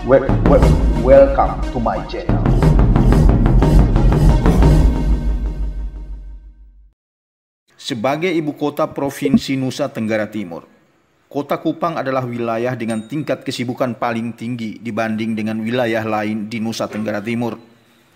Welcome to my channel. Sebagai ibu kota Provinsi Nusa Tenggara Timur, Kota Kupang adalah wilayah dengan tingkat kesibukan paling tinggi dibanding dengan wilayah lain di Nusa Tenggara Timur.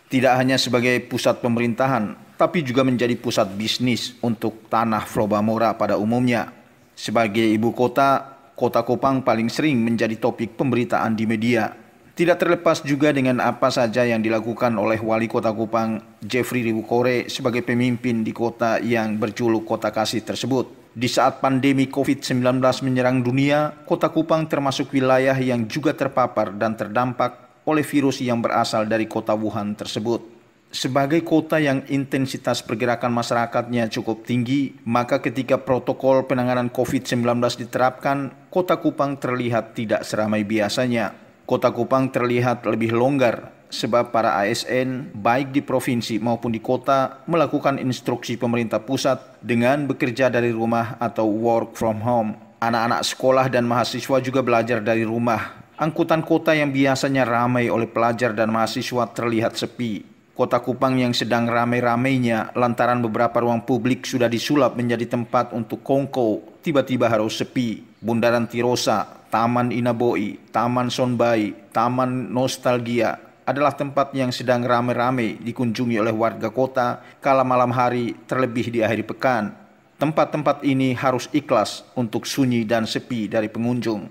Tidak hanya sebagai pusat pemerintahan, tapi juga menjadi pusat bisnis untuk tanah Flobamora pada umumnya. Sebagai ibu kota, Kota Kupang paling sering menjadi topik pemberitaan di media. Tidak terlepas juga dengan apa saja yang dilakukan oleh Wali Kota Kupang, Jeffrey Ribukore, sebagai pemimpin di kota yang berjuluk Kota Kasih tersebut. Di saat pandemi COVID-19 menyerang dunia, Kota Kupang termasuk wilayah yang juga terpapar dan terdampak oleh virus yang berasal dari kota Wuhan tersebut. Sebagai kota yang intensitas pergerakan masyarakatnya cukup tinggi, maka ketika protokol penanganan COVID-19 diterapkan, Kota Kupang terlihat tidak seramai biasanya. Kota Kupang terlihat lebih longgar sebab para ASN baik di provinsi maupun di kota melakukan instruksi pemerintah pusat dengan bekerja dari rumah atau work from home. Anak-anak sekolah dan mahasiswa juga belajar dari rumah. Angkutan kota yang biasanya ramai oleh pelajar dan mahasiswa terlihat sepi. Kota Kupang yang sedang ramai-ramainya lantaran beberapa ruang publik sudah disulap menjadi tempat untuk kongko, tiba-tiba harus sepi. Bundaran Tirosa, Taman Inaboi, Taman Sonbai, Taman Nostalgia adalah tempat yang sedang ramai-ramai dikunjungi oleh warga kota kala malam hari, terlebih di akhir pekan. Tempat-tempat ini harus ikhlas untuk sunyi dan sepi dari pengunjung.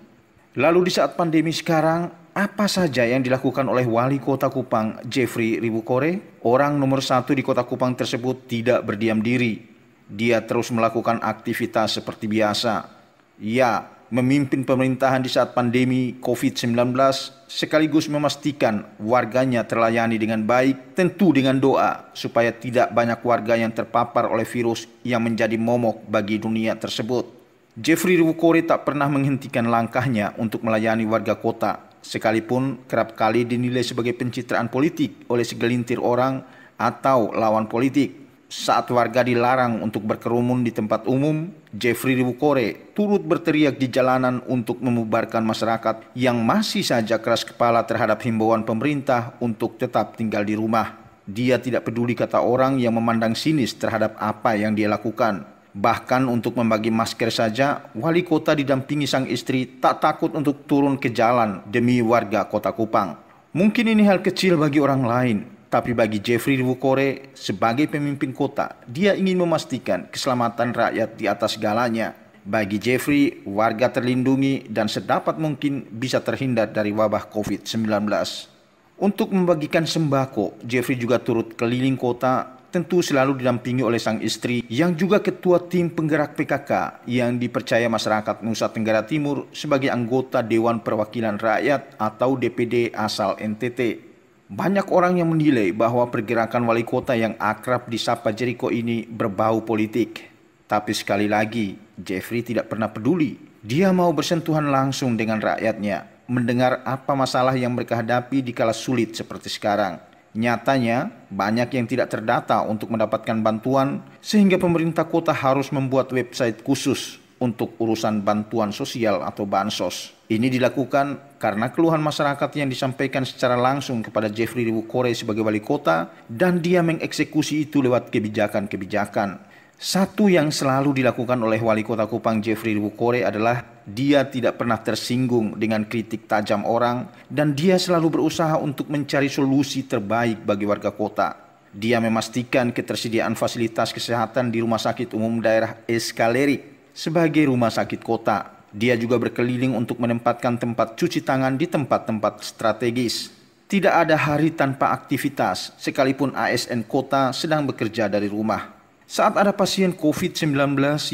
Lalu di saat pandemi sekarang, apa saja yang dilakukan oleh Wali Kota Kupang, Jeffrey Ribukore? Orang nomor 1 di Kota Kupang tersebut tidak berdiam diri. Dia terus melakukan aktivitas seperti biasa. Ya, memimpin pemerintahan di saat pandemi COVID-19 sekaligus memastikan warganya terlayani dengan baik, tentu dengan doa supaya tidak banyak warga yang terpapar oleh virus yang menjadi momok bagi dunia tersebut. Jeffrey Ribukore tak pernah menghentikan langkahnya untuk melayani warga kota, sekalipun kerap kali dinilai sebagai pencitraan politik oleh segelintir orang atau lawan politik. Saat warga dilarang untuk berkerumun di tempat umum, Jeffrey Ribukore turut berteriak di jalanan untuk membubarkan masyarakat yang masih saja keras kepala terhadap himbauan pemerintah untuk tetap tinggal di rumah. Dia tidak peduli kata orang yang memandang sinis terhadap apa yang dia lakukan. Bahkan untuk membagi masker saja, wali kota didampingi sang istri tak takut untuk turun ke jalan demi warga Kota Kupang. Mungkin ini hal kecil bagi orang lain, tapi bagi Jeffrey Ribukore sebagai pemimpin kota, dia ingin memastikan keselamatan rakyat di atas segalanya. Bagi Jeffrey, warga terlindungi dan sedapat mungkin bisa terhindar dari wabah COVID-19. Untuk membagikan sembako, Jeffrey juga turut keliling kota, tentu selalu didampingi oleh sang istri yang juga ketua tim penggerak PKK yang dipercaya masyarakat Nusa Tenggara Timur sebagai anggota Dewan Perwakilan Rakyat atau DPD asal NTT. Banyak orang yang menilai bahwa pergerakan wali kota yang akrab disapa Jericho ini berbau politik. Tapi sekali lagi, Jeffrey tidak pernah peduli. Dia mau bersentuhan langsung dengan rakyatnya, mendengar apa masalah yang mereka hadapi di kala sulit seperti sekarang. Nyatanya, banyak yang tidak terdata untuk mendapatkan bantuan sehingga pemerintah kota harus membuat website khusus untuk urusan bantuan sosial atau bansos. Ini dilakukan karena keluhan masyarakat yang disampaikan secara langsung kepada Jeffrey Ribukore sebagai wali kota dan dia mengeksekusi itu lewat kebijakan-kebijakan. Satu yang selalu dilakukan oleh Wali Kota Kupang Jeffrey Ribukore adalah dia tidak pernah tersinggung dengan kritik tajam orang dan dia selalu berusaha untuk mencari solusi terbaik bagi warga kota. Dia memastikan ketersediaan fasilitas kesehatan di Rumah Sakit Umum Daerah Eskalerik sebagai rumah sakit kota. Dia juga berkeliling untuk menempatkan tempat cuci tangan di tempat-tempat strategis. Tidak ada hari tanpa aktivitas, sekalipun ASN kota sedang bekerja dari rumah. Saat ada pasien COVID-19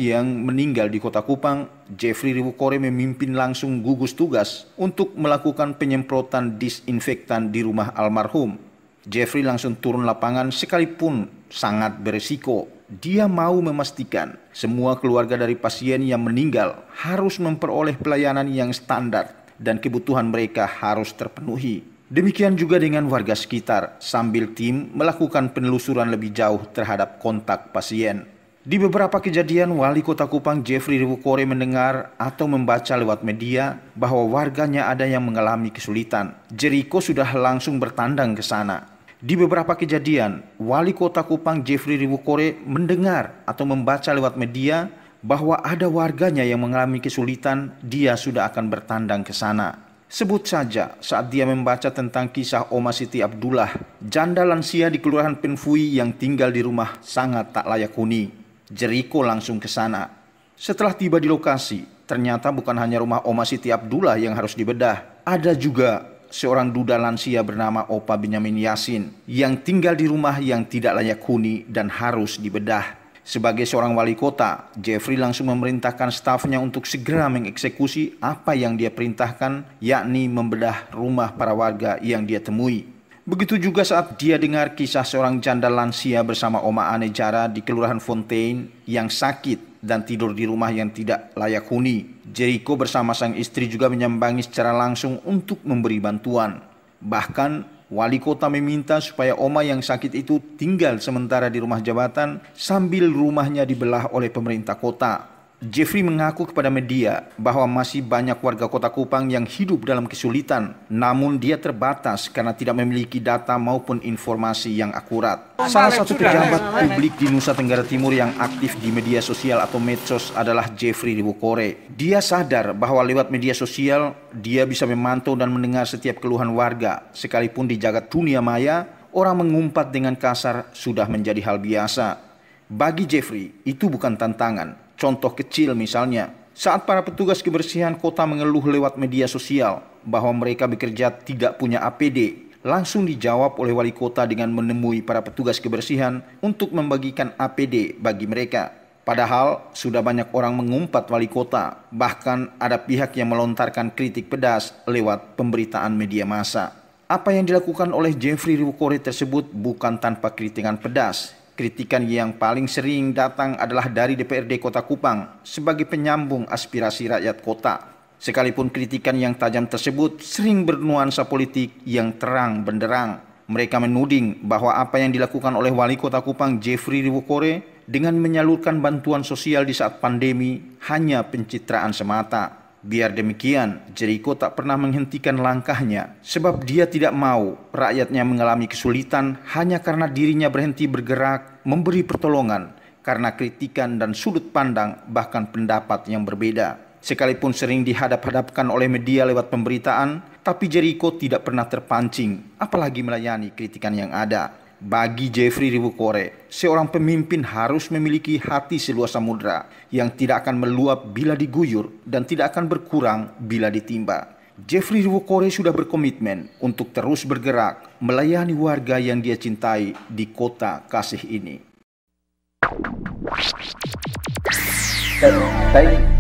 yang meninggal di Kota Kupang, Jeffrey Ribukore memimpin langsung gugus tugas untuk melakukan penyemprotan disinfektan di rumah almarhum. Jeffrey langsung turun lapangan sekalipun sangat beresiko. Dia mau memastikan semua keluarga dari pasien yang meninggal harus memperoleh pelayanan yang standar dan kebutuhan mereka harus terpenuhi. Demikian juga dengan warga sekitar sambil tim melakukan penelusuran lebih jauh terhadap kontak pasien. Di beberapa kejadian, Wali Kota Kupang Jeffrey Riwukore mendengar atau membaca lewat media bahwa warganya ada yang mengalami kesulitan. Jericho sudah langsung bertandang ke sana. Di beberapa kejadian, Wali Kota Kupang Jeffrey Riwukore mendengar atau membaca lewat media bahwa ada warganya yang mengalami kesulitan, dia sudah akan bertandang ke sana. Sebut saja saat dia membaca tentang kisah Oma Siti Abdullah, janda lansia di Kelurahan Penfui yang tinggal di rumah sangat tak layak huni. Jericho langsung ke sana. Setelah tiba di lokasi, ternyata bukan hanya rumah Oma Siti Abdullah yang harus dibedah. Ada juga seorang duda lansia bernama Opa Benyamin Yasin yang tinggal di rumah yang tidak layak huni dan harus dibedah. Sebagai seorang wali kota, Jeffrey langsung memerintahkan stafnya untuk segera mengeksekusi apa yang dia perintahkan, yakni membedah rumah para warga yang dia temui. Begitu juga saat dia dengar kisah seorang janda lansia bersama Oma Ane Jara di Kelurahan Fontaine yang sakit dan tidur di rumah yang tidak layak huni. Jericho bersama sang istri juga menyambangi secara langsung untuk memberi bantuan. Bahkan wali kota meminta supaya Oma yang sakit itu tinggal sementara di rumah jabatan sambil rumahnya dibelah oleh pemerintah kota. Jeffrey mengaku kepada media bahwa masih banyak warga Kota Kupang yang hidup dalam kesulitan, namun dia terbatas karena tidak memiliki data maupun informasi yang akurat. Salah satu pejabat publik di Nusa Tenggara Timur yang aktif di media sosial atau medsos adalah Jeffrey Riwukore. Dia sadar bahwa lewat media sosial, dia bisa memantau dan mendengar setiap keluhan warga, sekalipun di jagat dunia maya, orang mengumpat dengan kasar sudah menjadi hal biasa. Bagi Jeffrey, itu bukan tantangan. Contoh kecil misalnya, saat para petugas kebersihan kota mengeluh lewat media sosial bahwa mereka bekerja tidak punya APD, langsung dijawab oleh wali kota dengan menemui para petugas kebersihan untuk membagikan APD bagi mereka. Padahal sudah banyak orang mengumpat wali kota, bahkan ada pihak yang melontarkan kritik pedas lewat pemberitaan media massa. Apa yang dilakukan oleh Jeffrey Riwukore tersebut bukan tanpa kritikan pedas. Kritikan yang paling sering datang adalah dari DPRD Kota Kupang sebagai penyambung aspirasi rakyat kota. Sekalipun kritikan yang tajam tersebut sering bernuansa politik yang terang benderang. Mereka menuding bahwa apa yang dilakukan oleh Wali Kota Kupang Jeffrey Riwukore dengan menyalurkan bantuan sosial di saat pandemi hanya pencitraan semata. Biar demikian, Jericho tak pernah menghentikan langkahnya sebab dia tidak mau rakyatnya mengalami kesulitan hanya karena dirinya berhenti bergerak, memberi pertolongan karena kritikan dan sudut pandang bahkan pendapat yang berbeda. Sekalipun sering dihadap-hadapkan oleh media lewat pemberitaan, tapi Jericho tidak pernah terpancing, apalagi melayani kritikan yang ada. Bagi Jeffrey Riwukore, seorang pemimpin harus memiliki hati seluas samudra yang tidak akan meluap bila diguyur dan tidak akan berkurang bila ditimba. Jeffrey Riwukore sudah berkomitmen untuk terus bergerak melayani warga yang dia cintai di kota kasih ini.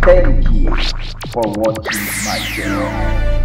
Thank you for watching my channel.